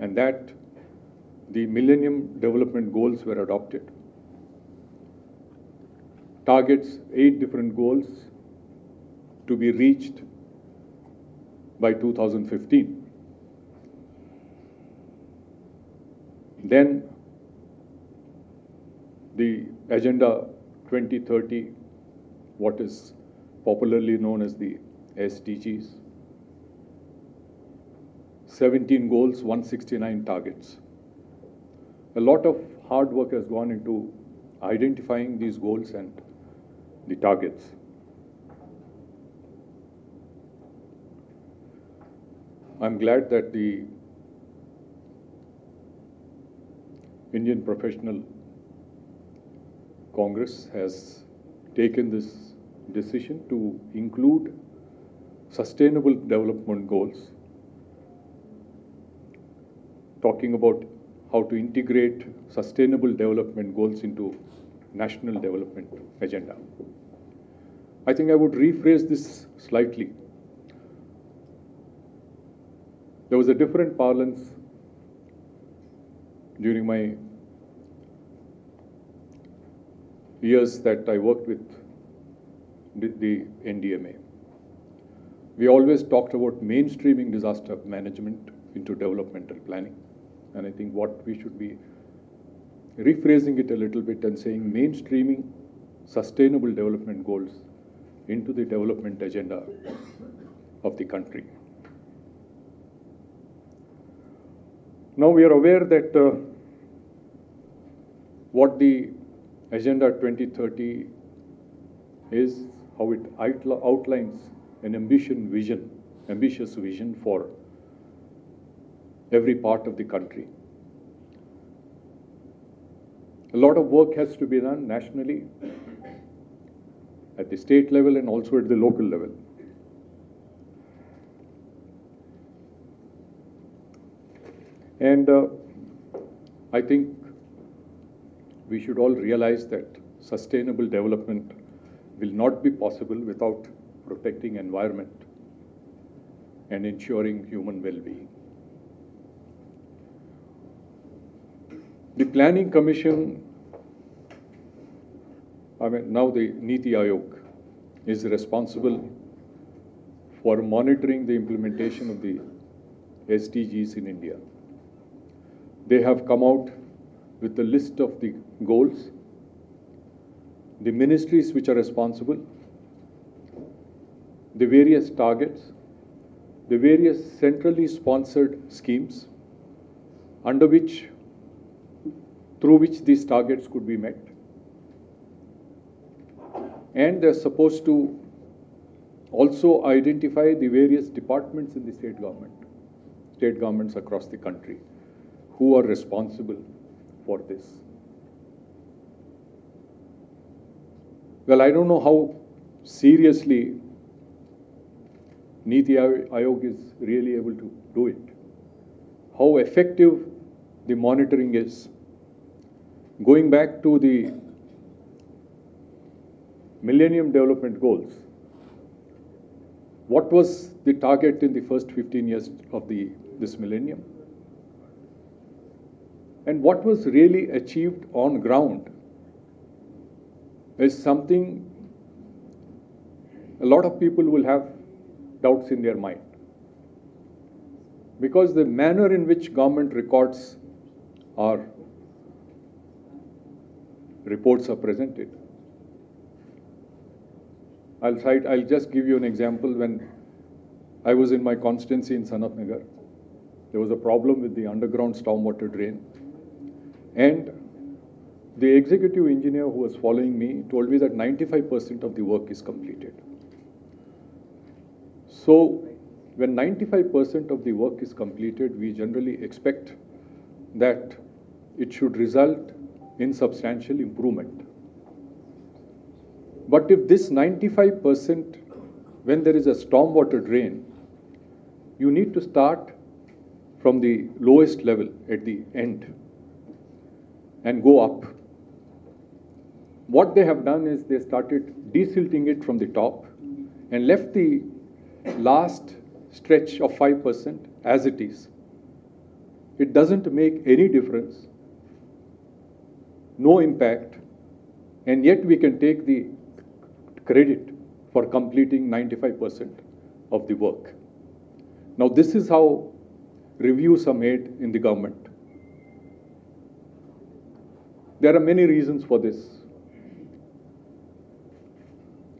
and that the Millennium Development Goals were adopted. Targets 8 different goals to be reached by 2015. Then the Agenda 2030, what is popularly known as the SDGs, 17 goals, 169 targets. A lot of hard work has gone into identifying these goals and the targets. I'm glad that the Indian Professional Congress has taken this decision to include sustainable development goals, talking about how to integrate sustainable development goals into national development agenda. I think I would rephrase this slightly. There was a different parlance during my years that I worked with the NDMA. We always talked about mainstreaming disaster management into developmental planning. And I think what we should be rephrasing it a little bit and saying mainstreaming sustainable development goals into the development agenda of the country. Now we are aware that what the Agenda 2030 is, how it outlines an ambitious vision for every part of the country. A lot of work has to be done nationally, at the state level and also at the local level. And I think we should all realize that sustainable development will not be possible without protecting environment and ensuring human well-being. The Planning Commission, now the Niti Aayog, is responsible for monitoring the implementation of the SDGs in India. They have come out with a list of the goals, the ministries which are responsible, the various targets, the various centrally sponsored schemes through which these targets could be met. And they're supposed to also identify the various departments in the state governments across the country who are responsible for this. Well, I don't know how seriously Niti Aayog is really able to do it, how effective the monitoring is. Going back to the Millennium Development Goals, what was the target in the first 15 years of this millennium? And what was really achieved on ground is something a lot of people will have doubts in their mind. Because the manner in which government records our reports are presented. I'll just give you an example. When I was in my constituency in Sanatnagar, there was a problem with the underground stormwater drain. And the executive engineer who was following me told me that 95% of the work is completed. So when 95% of the work is completed, we generally expect that it should result in substantial improvement. But if this 95%, when there is a stormwater drain, you need to start from the lowest level at the end and go up. What they have done is they started desilting it from the top and left the last stretch of 5% as it is. it doesn't make any difference, no impact, and yet we can take the credit for completing 95% of the work. Now, this is how reviews are made in the government. There are many reasons for this.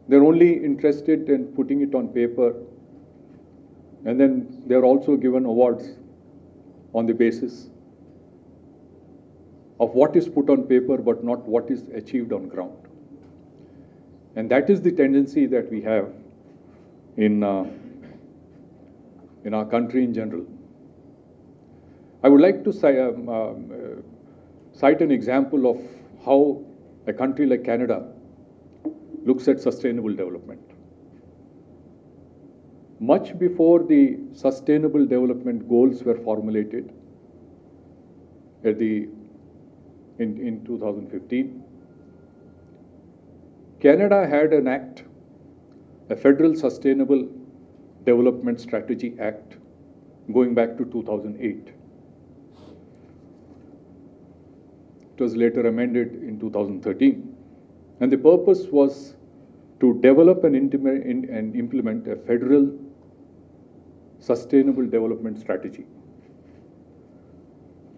They're only interested in putting it on paper, and then they're also given awards on the basis of what is put on paper but not what is achieved on ground. And that is the tendency that we have in our country in general. I would like to cite an example of how a country like Canada looks at sustainable development. Much before the sustainable development goals were formulated in 2015, Canada had an act, a Federal Sustainable Development Strategy Act, going back to 2008. It was later amended in 2013. And the purpose was to develop and implement a federal sustainable development strategy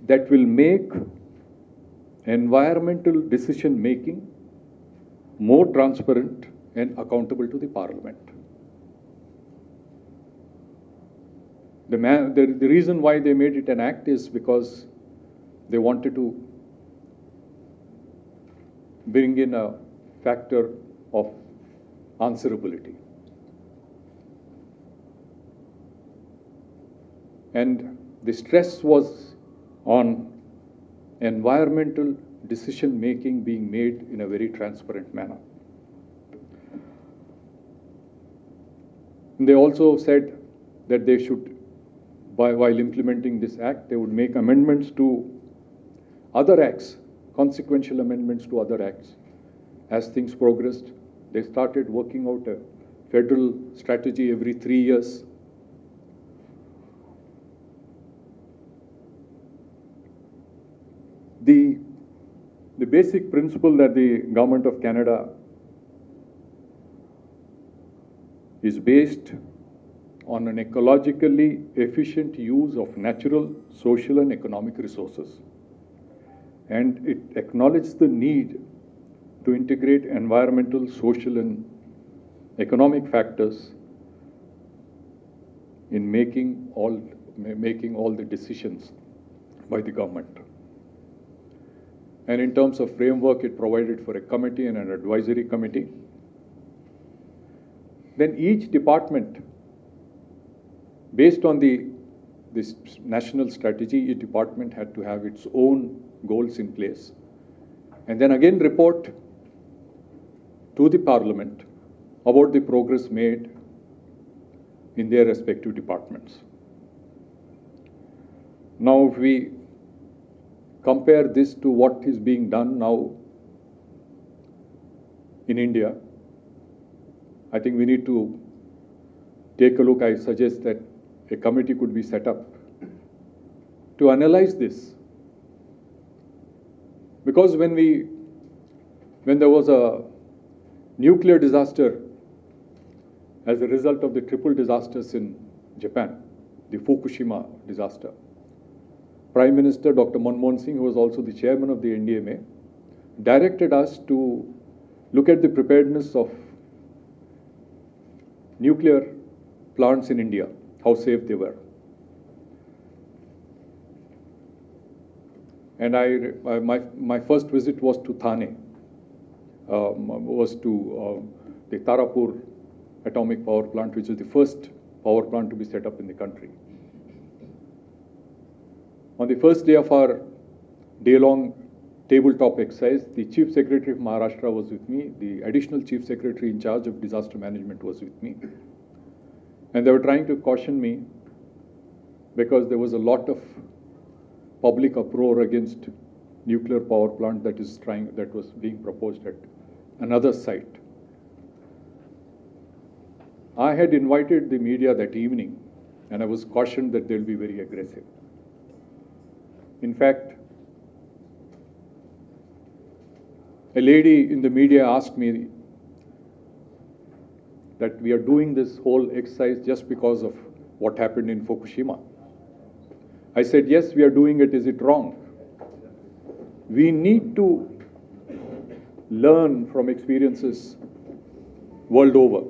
that will make environmental decision making more transparent and accountable to the Parliament. The reason why they made it an act is because they wanted to bring in a factor of answerability. And the stress was on environmental decision making being made in a very transparent manner. And they also said that they should, while implementing this act, they would make amendments to other acts, consequential amendments to other acts. As things progressed, they started working out a federal strategy every 3 years. The basic principle that the Government of Canada is based on an ecologically efficient use of natural, social, and economic resources. And it acknowledges the need to integrate environmental, social, and economic factors in making all the decisions by the government. And in terms of framework, it provided for a committee and an advisory committee. Then each department, based on this national strategy, each department had to have its own goals in place, and then again report to the Parliament about the progress made in their respective departments. Now, if we compare this to what is being done now in India, I think we need to take a look. I suggest that a committee could be set up to analyze this. Because when there was a nuclear disaster as a result of the triple disasters in Japan, the Fukushima disaster, Prime Minister Dr. Manmohan Singh, who was also the chairman of the NDMA, directed us to look at the preparedness of nuclear plants in India, how safe they were. And my first visit was to Thane, was to the Tarapur atomic power plant, which is the first power plant to be set up in the country. On the first day of our day-long tabletop exercise, the Chief Secretary of Maharashtra was with me, the Additional Chief Secretary in charge of disaster management was with me. And they were trying to caution me because there was a lot of public uproar against nuclear power plant that was being proposed at another site. I had invited the media that evening, and I was cautioned that they'll be very aggressive. In fact, a lady in the media asked me that we are doing this whole exercise just because of what happened in Fukushima. I said, yes, we are doing it. Is it wrong? We need to learn from experiences world over.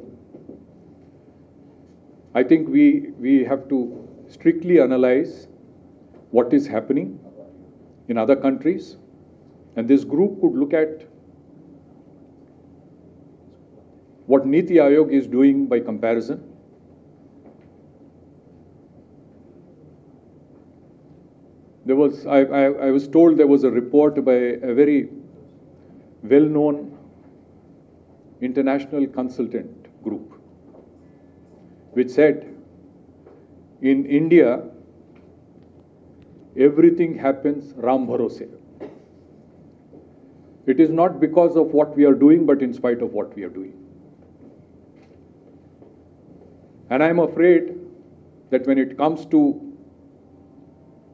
I think we have to strictly analyze what is happening in other countries, and this group could look at what Niti Aayog is doing by comparison. I was told there was a report by a very well-known international consultant group, which said, in India, everything happens Ram Bharose. It is not because of what we are doing, but in spite of what we are doing. And I'm afraid that when it comes to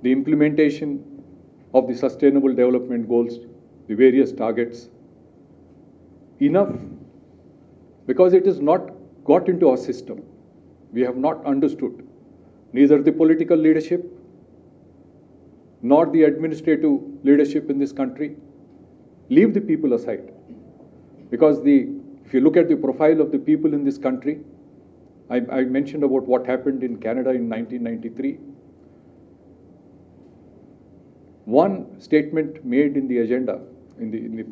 the implementation of the Sustainable Development Goals, the various targets, enough, because it is not got into our system. We have not understood, neither the political leadership nor the administrative leadership in this country. Leave the people aside. Because if you look at the profile of the people in this country, I mentioned about what happened in Canada in 1993. One statement made in the agenda, in the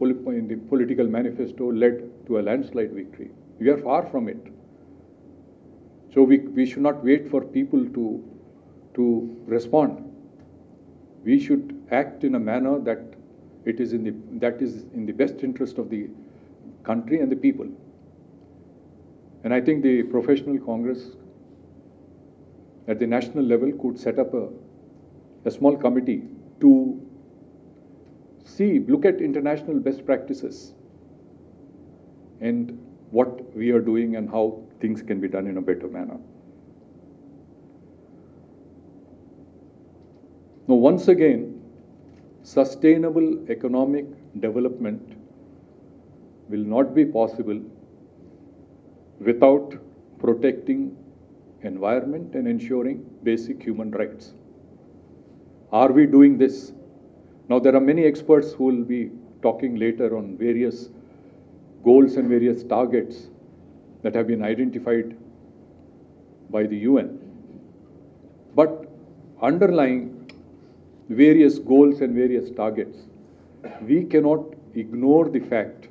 political manifesto, led to a landslide victory. We are far from it. So we should not wait for people to respond. We should act in a manner that is in the best interest of the country and the people. And I think the professional Congress at the national level could set up a small committee to look at international best practices and what we are doing and how things can be done in a better manner. Now, once again, sustainable economic development will not be possible without protecting environment and ensuring basic human rights. Are we doing this? Now, there are many experts who will be talking later on various goals and various targets that have been identified by the UN. But underlying various goals and various targets, we cannot ignore the fact